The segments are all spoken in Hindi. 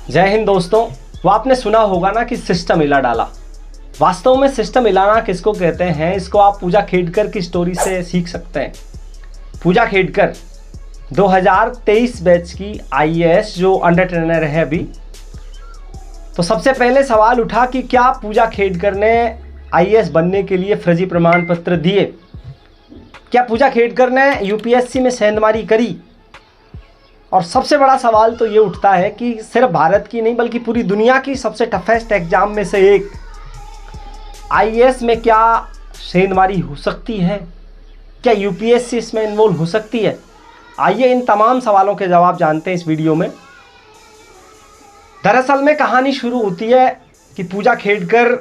जय हिंद दोस्तों। वो आपने सुना होगा ना कि सिस्टम हिला डाला। वास्तव में सिस्टम हिलाना किसको कहते हैं, इसको आप पूजा खेडकर की स्टोरी से सीख सकते हैं। पूजा खेडकर 2023 बैच की आईएएस जो अंडर ट्रेनर है अभी। तो सबसे पहले सवाल उठा कि क्या पूजा खेडकर ने आईएएस बनने के लिए फर्जी प्रमाण पत्र दिए? क्या पूजा खेडकर ने यूपीएससी में सेंधमारी करी? और सबसे बड़ा सवाल तो ये उठता है कि सिर्फ भारत की नहीं बल्कि पूरी दुनिया की सबसे टफेस्ट एग्जाम में से एक आईएएस में क्या सेंधमारी हो सकती है? क्या यूपीएससी इसमें इन्वॉल्व हो सकती है? आइए इन तमाम सवालों के जवाब जानते हैं इस वीडियो में। दरअसल में कहानी शुरू होती है कि पूजा खेडकर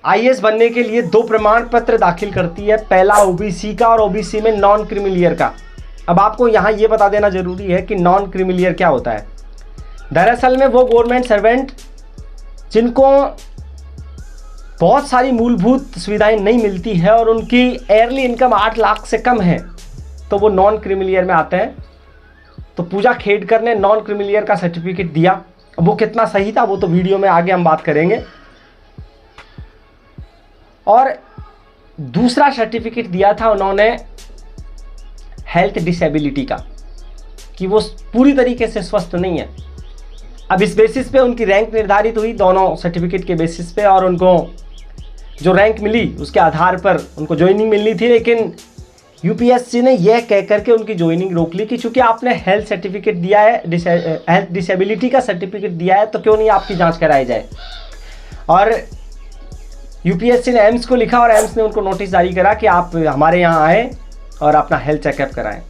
आईएएस बनने के लिए 2 प्रमाण पत्र दाखिल करती है। पहला ओबीसी का और ओबीसी में नॉन क्रीमिलियर का। अब आपको यहाँ ये बता देना जरूरी है कि नॉन क्रीमिलियर क्या होता है। दरअसल में वो गवर्नमेंट सर्वेंट जिनको बहुत सारी मूलभूत सुविधाएं नहीं मिलती है और उनकी ईयरली इनकम 8 लाख से कम है, तो वो नॉन क्रीमिलियर में आते हैं। तो पूजा खेडकर ने नॉन क्रीमिलियर का सर्टिफिकेट दिया। अब वो कितना सही था वो तो वीडियो में आगे हम बात करेंगे। और दूसरा सर्टिफिकेट दिया था उन्होंने हेल्थ डिसेबिलिटी का, कि वो पूरी तरीके से स्वस्थ नहीं है। अब इस बेसिस पे उनकी रैंक निर्धारित हुई दोनों सर्टिफिकेट के बेसिस पे, और उनको जो रैंक मिली उसके आधार पर उनको ज्वाइनिंग मिलनी थी। लेकिन यूपीएससी ने यह कह करके उनकी ज्वाइनिंग रोक ली कि चूंकि आपने हेल्थ सर्टिफिकेट दिया है, हेल्थ डिसेबिलिटी का सर्टिफिकेट दिया है, तो क्यों नहीं आपकी जाँच कराई जाए। और यूपीएससी ने एम्स को लिखा और एम्स ने उनको नोटिस जारी करा कि आप हमारे यहाँ आए और अपना हेल्थ चेकअप कराएं।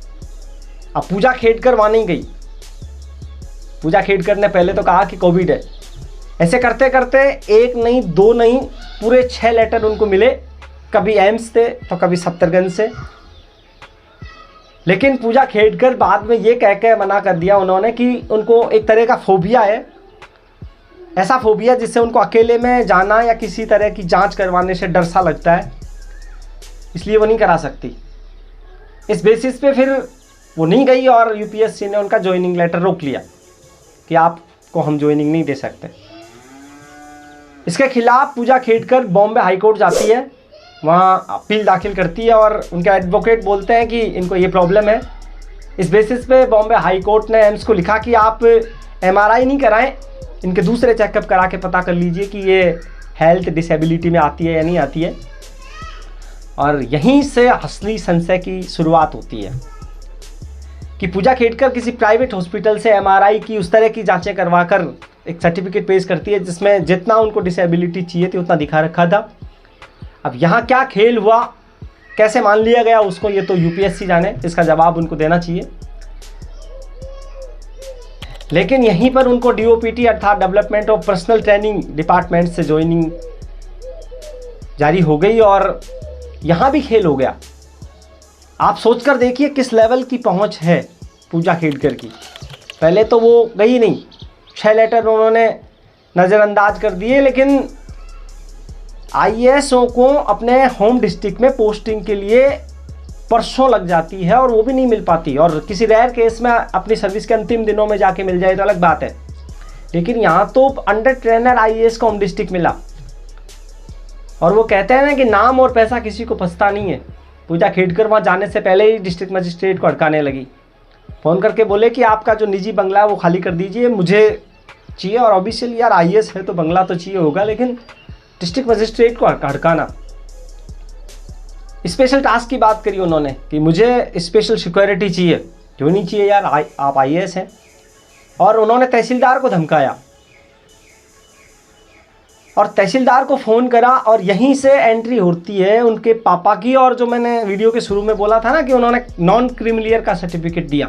अब पूजा खेडकर वहाँ नहीं गई। पूजा खेडकर ने पहले तो कहा कि कोविड है। ऐसे करते करते 1 नहीं 2 नहीं पूरे 6 लेटर उनको मिले, कभी एम्स से तो कभी सफ्दरगंज से। लेकिन पूजा खेडकर बाद में ये कह के मना कर दिया उन्होंने कि उनको एक तरह का फोबिया है, ऐसा फोबिया जिससे उनको अकेले में जाना या किसी तरह की जांच करवाने से डर सा लगता है, इसलिए वो नहीं करा सकती। इस बेसिस पे फिर वो नहीं गई और यूपीएससी ने उनका ज्वाइनिंग लेटर रोक लिया कि आपको हम ज्वाइनिंग नहीं दे सकते। इसके खिलाफ पूजा खेडकर बॉम्बे हाई कोर्ट जाती है, वहाँ अपील दाखिल करती है और उनके एडवोकेट बोलते हैं कि इनको ये प्रॉब्लम है। इस बेसिस पे बॉम्बे हाई कोर्ट ने एम्स को लिखा कि आप एमआरआई नहीं कराएं, इनके दूसरे चेकअप करा के पता कर लीजिए कि ये हेल्थ डिसेबिलिटी में आती है या नहीं आती है। और यहीं से असली संशय की शुरुआत होती है कि पूजा खेडकर किसी प्राइवेट हॉस्पिटल से एमआरआई की उस तरह की जांचें करवाकर एक सर्टिफिकेट पेश करती है जिसमें जितना उनको डिसेबिलिटी चाहिए थी उतना दिखा रखा था। अब यहाँ क्या खेल हुआ, कैसे मान लिया गया उसको, ये तो यूपीएससी जाने, इसका जवाब उनको देना चाहिए। लेकिन यहीं पर उनको डीओपीटी अर्थात development of personal training department से ज्वाइनिंग जारी हो गई और यहाँ भी खेल हो गया। आप सोचकर देखिए किस लेवल की पहुँच है पूजा खेडकर की। पहले तो वो गई नहीं, 6 लेटर उन्होंने नज़रअंदाज कर दिए। लेकिन आईएएसओ को अपने होम डिस्ट्रिक्ट में पोस्टिंग के लिए परसों लग जाती है और वो भी नहीं मिल पाती। और किसी रेयर केस में अपनी सर्विस के अंतिम दिनों में जाके मिल जाए तो अलग बात है। लेकिन यहाँ तो अंडर ट्रेनर आईएएस को होम डिस्ट्रिक्ट मिला। और वो कहते हैं ना कि नाम और पैसा किसी को फंसता नहीं है। पूजा खेडकर वहाँ जाने से पहले ही डिस्ट्रिक्ट मजिस्ट्रेट को अड़काने लगी। फ़ोन करके बोले कि आपका जो निजी बंगला है वो खाली कर दीजिए, मुझे चाहिए। और ऑब्वियसली यार आईएएस है तो बंगला तो चाहिए होगा, लेकिन डिस्ट्रिक्ट मजिस्ट्रेट को अड़काना। स्पेशल टास्क की बात करी उन्होंने कि मुझे स्पेशल सिक्योरिटी चाहिए। क्यों नहीं चाहिए यार, आप आईएएस हैं। और उन्होंने तहसीलदार को धमकाया और तहसीलदार को फ़ोन करा और यहीं से एंट्री होती है उनके पापा की। और जो मैंने वीडियो के शुरू में बोला था ना कि उन्होंने नॉन क्रीमिलियर का सर्टिफिकेट दिया,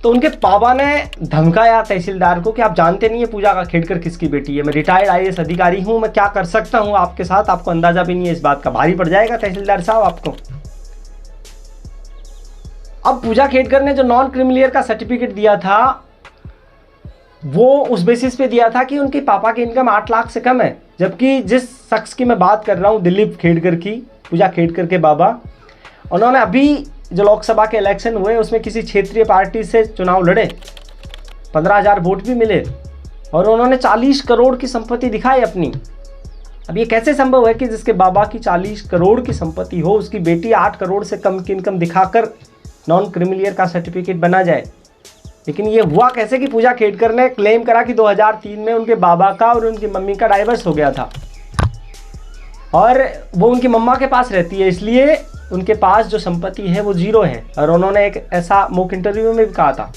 तो उनके पापा ने धमकाया तहसीलदार को कि आप जानते नहीं है पूजा खेडकर किसकी बेटी है, मैं रिटायर्ड आईएएस अधिकारी हूँ, मैं क्या कर सकता हूँ आपके साथ, आपको अंदाज़ा भी नहीं है इस बात का। भारी पड़ जाएगा तहसीलदार साहब आपको। अब पूजा खेडकर ने जो नॉन क्रीमिलियर का सर्टिफिकेट दिया था वो उस बेसिस पे दिया था कि उनके पापा की इनकम 8 लाख से कम है। जबकि जिस शख्स की मैं बात कर रहा हूँ दिलीप खेडकर की, पूजा खेडकर के बाबा, उन्होंने अभी जो लोकसभा के इलेक्शन हुए उसमें किसी क्षेत्रीय पार्टी से चुनाव लड़े 15,000 वोट भी मिले और उन्होंने 40 करोड़ की संपत्ति दिखाई अपनी। अब ये कैसे संभव है कि जिसके बाबा की 40 करोड़ की संपत्ति हो, उसकी बेटी 8 करोड़ से कम की इनकम दिखाकर नॉन क्रिमिलियर का सर्टिफिकेट बना जाए। लेकिन ये हुआ कैसे कि पूजा खेडकर ने क्लेम करा कि 2003 में उनके बाबा का और उनकी मम्मी का डाइवर्स हो गया था और वो उनकी मम्मा के पास रहती है, इसलिए उनके पास जो संपत्ति है वो 0 है। और उन्होंने एक ऐसा मॉक इंटरव्यू में भी कहा था।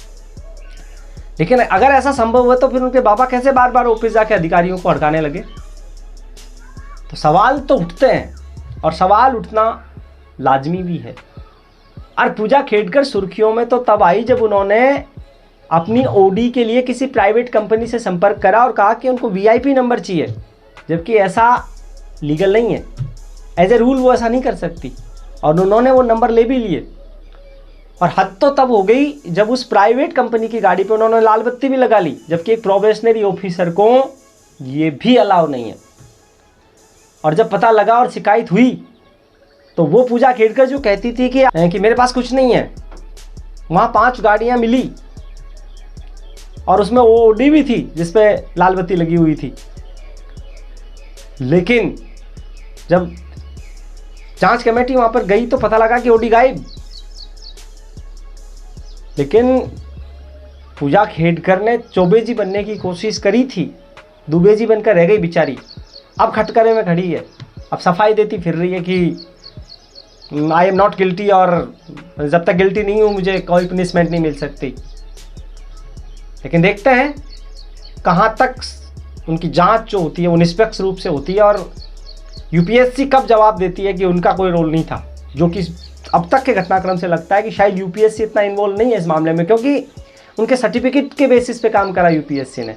लेकिन अगर ऐसा संभव हुआ तो फिर उनके बाबा कैसे बार बार ऑफिस जाके अधिकारियों को हड़काने लगे? तो सवाल तो उठते हैं और सवाल उठना लाजमी भी है। और पूजा खेडकर सुर्खियों में तो तब आई जब उन्होंने अपनी ओडी के लिए किसी प्राइवेट कंपनी से संपर्क करा और कहा कि उनको वीआईपी नंबर चाहिए, जबकि ऐसा लीगल नहीं है। एज ए रूल वो ऐसा नहीं कर सकती और उन्होंने वो नंबर ले भी लिए। और हद तो तब हो गई जब उस प्राइवेट कंपनी की गाड़ी पे उन्होंने लाल बत्ती भी लगा ली, जबकि एक प्रोबेशनरी ऑफिसर को ये भी अलाउ नहीं है। और जब पता लगा और शिकायत हुई तो वो पूजा खेडकर जो कहती थी कि मेरे पास कुछ नहीं है, वहाँ 5 गाड़ियाँ मिली और उसमें वो ओडी भी थी जिसपे लाल बत्ती लगी हुई थी। लेकिन जब जांच कमेटी वहाँ पर गई तो पता लगा कि ओडी गायब। लेकिन पूजा खेडकर ने चौबे जी बनने की कोशिश करी थी, दुबे जी बनकर रह गई बेचारी। अब खटकरे में खड़ी है, अब सफाई देती फिर रही है कि आई एम नॉट गिल्टी और जब तक गिल्टी नहीं हूँ मुझे कोई पनिशमेंट नहीं मिल सकती। लेकिन देखते हैं कहाँ तक उनकी जांच जो होती है वो निष्पक्ष रूप से होती है और यूपीएससी कब जवाब देती है कि उनका कोई रोल नहीं था, जो कि अब तक के घटनाक्रम से लगता है कि शायद यूपीएससी इतना इन्वॉल्व नहीं है इस मामले में, क्योंकि उनके सर्टिफिकेट के बेसिस पे काम करा यूपीएससी ने।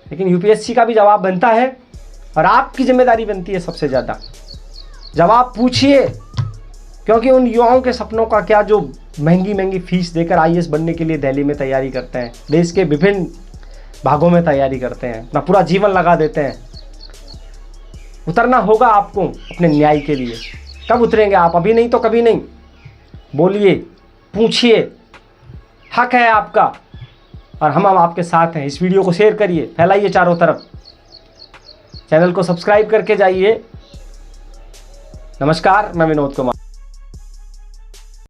लेकिन यूपीएससी का भी जवाब बनता है और आपकी जिम्मेदारी बनती है सबसे ज़्यादा। जवाब पूछिए, क्योंकि उन युवाओं के सपनों का क्या जो महंगी महंगी फीस देकर आईएएस बनने के लिए दिल्ली में तैयारी करते हैं, देश के विभिन्न भागों में तैयारी करते हैं, अपना पूरा जीवन लगा देते हैं। उतरना होगा आपको अपने न्याय के लिए। कब उतरेंगे आप? अभी नहीं तो कभी नहीं। बोलिए, पूछिए, हक है आपका और हम आपके साथ हैं। इस वीडियो को शेयर करिए, फैलाइए चारों तरफ, चैनल को सब्सक्राइब करके जाइए। नमस्कार, मैं विनोद कुमार।